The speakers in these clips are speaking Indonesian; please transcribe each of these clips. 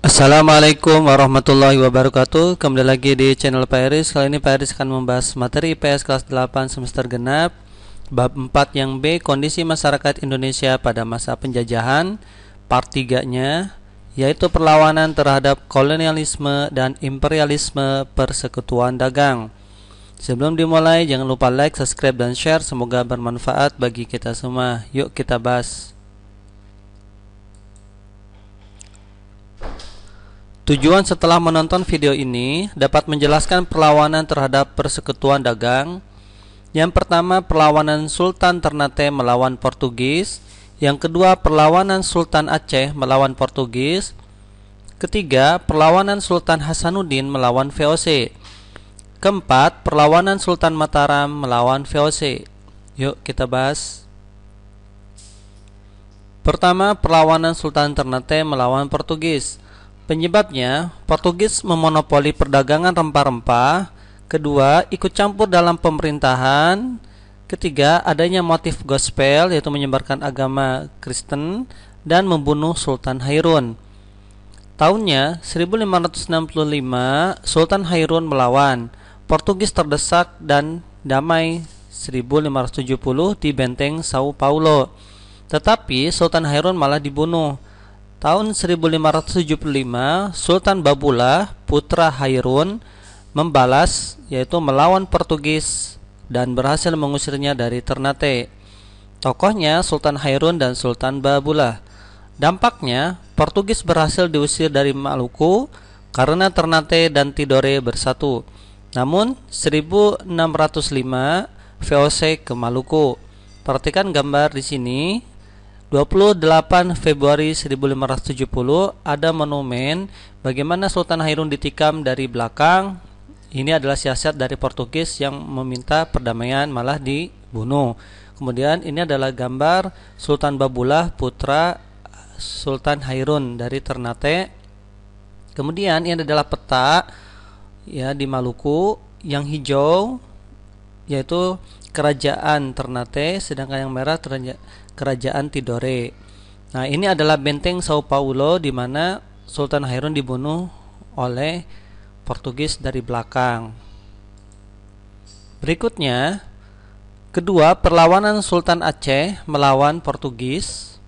Assalamualaikum warahmatullahi wabarakatuh. Kembali lagi di channel Pak Iris. Kali ini Pak Iris akan membahas materi IPS kelas 8 semester genap bab 4 yang B, kondisi masyarakat Indonesia pada masa penjajahan, part 3-nya, yaitu perlawanan terhadap kolonialisme dan imperialisme persekutuan dagang. Sebelum dimulai, jangan lupa like, subscribe, dan share. Semoga bermanfaat bagi kita semua. Yuk kita bahas. Tujuan setelah menonton video ini dapat menjelaskan perlawanan terhadap persekutuan dagang. Yang pertama, perlawanan Sultan Ternate melawan Portugis. Yang kedua, perlawanan Sultan Aceh melawan Portugis. Ketiga, perlawanan Sultan Hasanuddin melawan VOC. Keempat, perlawanan Sultan Mataram melawan VOC. Yuk kita bahas. Pertama, perlawanan Sultan Ternate melawan Portugis. Penyebabnya, Portugis memonopoli perdagangan rempah-rempah. Kedua, ikut campur dalam pemerintahan. Ketiga, adanya motif gospel, yaitu menyebarkan agama Kristen, dan membunuh Sultan Hairun. Tahunnya 1565, Sultan Hairun melawan. Portugis terdesak dan damai 1570 di benteng Sao Paulo. Tetapi Sultan Hairun malah dibunuh. Tahun 1575, Sultan Babullah, putra Hairun, membalas, yaitu melawan Portugis dan berhasil mengusirnya dari Ternate. Tokohnya Sultan Hairun dan Sultan Babullah. Dampaknya, Portugis berhasil diusir dari Maluku karena Ternate dan Tidore bersatu. Namun, 1605 VOC ke Maluku. Perhatikan gambar di sini. 28 Februari 1570 ada monumen bagaimana Sultan Hairun ditikam dari belakang. Ini adalah siasat dari Portugis yang meminta perdamaian, malah dibunuh. Kemudian ini adalah gambar Sultan Babullah, putra Sultan Hairun dari Ternate. Kemudian ini adalah peta ya di Maluku. Yang hijau yaitu kerajaan Ternate, sedangkan yang merah kerajaan Tidore. Nah, ini adalah benteng Sao Paulo di mana Sultan Hairun dibunuh oleh Portugis dari belakang. Berikutnya, kedua, perlawanan Sultan Aceh melawan Portugis.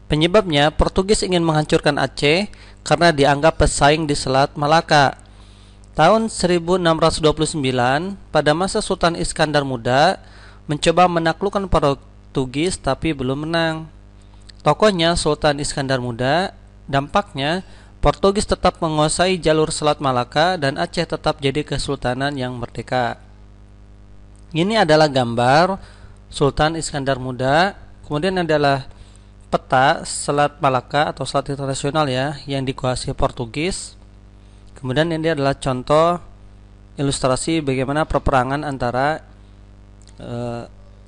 Penyebabnya, Portugis ingin menghancurkan Aceh karena dianggap pesaing di Selat Malaka. Tahun 1629, pada masa Sultan Iskandar Muda mencoba menaklukkan Portugis tapi belum menang. Tokohnya Sultan Iskandar Muda. Dampaknya, Portugis tetap menguasai jalur Selat Malaka dan Aceh tetap jadi kesultanan yang merdeka. Ini adalah gambar Sultan Iskandar Muda. Kemudian adalah peta Selat Malaka atau Selat Internasional ya yang dikuasai Portugis. Kemudian ini adalah contoh ilustrasi bagaimana perperangan antara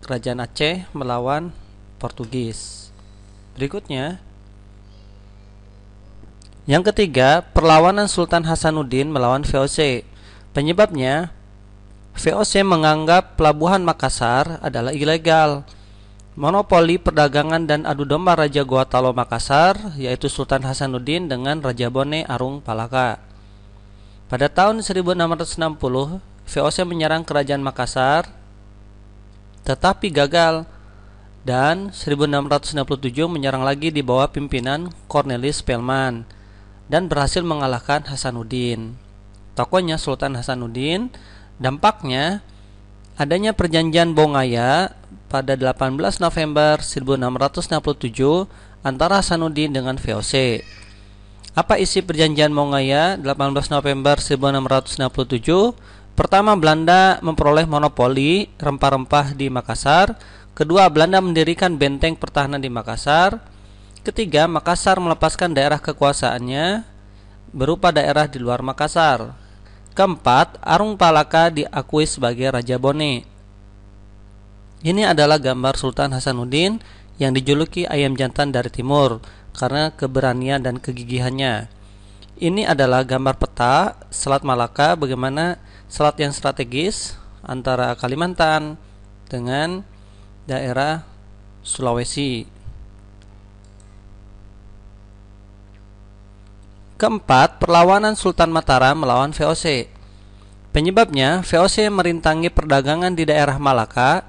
kerajaan Aceh melawan Portugis. Berikutnya, yang ketiga, perlawanan Sultan Hasanuddin melawan VOC. Penyebabnya, VOC menganggap pelabuhan Makassar adalah ilegal. Monopoli perdagangan dan adu domba Raja Gotalo Makassar, yaitu Sultan Hasanuddin dengan Raja Bone Arung Palaka. Pada tahun 1660, VOC menyerang kerajaan Makassar tetapi gagal, dan 1667 menyerang lagi di bawah pimpinan Cornelis Spelman dan berhasil mengalahkan Hasanuddin. Tokohnya Sultan Hasanuddin. Dampaknya, adanya perjanjian Bongaya pada 18 November 1667 antara Hasanuddin dengan VOC. Apa isi perjanjian Bongaya 18 November 1667? Pertama, Belanda memperoleh monopoli rempah-rempah di Makassar. Kedua, Belanda mendirikan benteng pertahanan di Makassar. Ketiga, Makassar melepaskan daerah kekuasaannya berupa daerah di luar Makassar. Keempat, Arung Palaka diakui sebagai Raja Bone. Ini adalah gambar Sultan Hasanuddin yang dijuluki ayam jantan dari timur karena keberanian dan kegigihannya. Ini adalah gambar peta Selat Malaka, bagaimana selat yang strategis antara Kalimantan dengan daerah Sulawesi. Keempat, perlawanan Sultan Mataram melawan VOC. Penyebabnya, VOC merintangi perdagangan di daerah Malaka.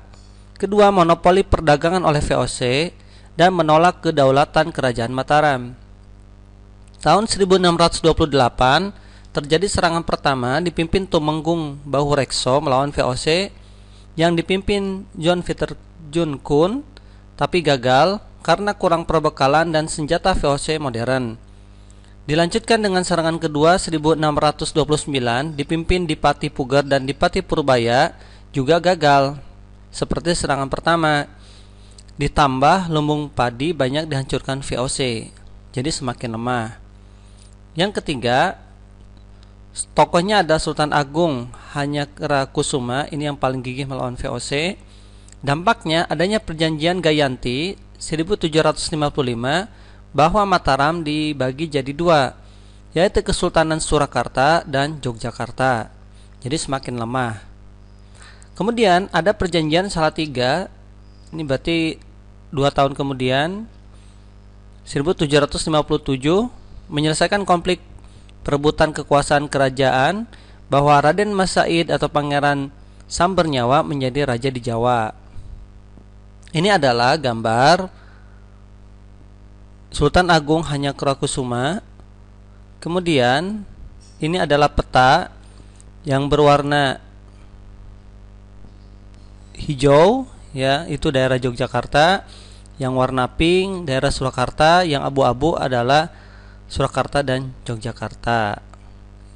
Kedua, monopoli perdagangan oleh VOC dan menolak kedaulatan Kerajaan Mataram. Tahun 1628 terjadi serangan pertama dipimpin Tumenggung Bahurekso melawan VOC yang dipimpin John Viterjun Kun, tapi gagal karena kurang perbekalan dan senjata VOC modern. Dilanjutkan dengan serangan kedua 1629 dipimpin Dipati Puger dan Dipati Purbaya, juga gagal seperti serangan pertama. Ditambah lumbung padi banyak dihancurkan VOC, jadi semakin lemah. Yang ketiga, tokohnya ada Sultan Agung Hanyakara Kusuma, ini yang paling gigih melawan VOC. Dampaknya adanya perjanjian Gayanti 1755 bahwa Mataram dibagi jadi dua, yaitu Kesultanan Surakarta dan Yogyakarta, jadi semakin lemah. Kemudian ada perjanjian Salatiga, ini berarti 2 tahun kemudian 1757 menyelesaikan konflik perebutan kekuasaan kerajaan bahwa Raden Mas Said atau Pangeran Sambernyawa menjadi raja di Jawa. Ini adalah gambar Sultan Agung Hanyakara Kusuma. Kemudian ini adalah peta yang berwarna hijau, ya, itu daerah Yogyakarta. Yang warna pink daerah Surakarta, yang abu-abu adalah Surakarta dan Yogyakarta.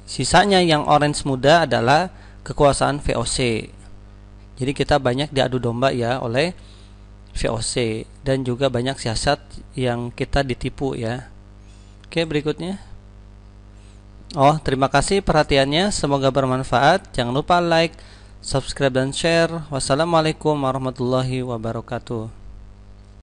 Sisanya yang orange muda adalah kekuasaan VOC. Jadi kita banyak diadu domba ya oleh VOC dan juga banyak siasat yang kita ditipu ya. Oke, berikutnya. Terima kasih perhatiannya, semoga bermanfaat. Jangan lupa like, subscribe dan share. Wassalamualaikum warahmatullahi wabarakatuh.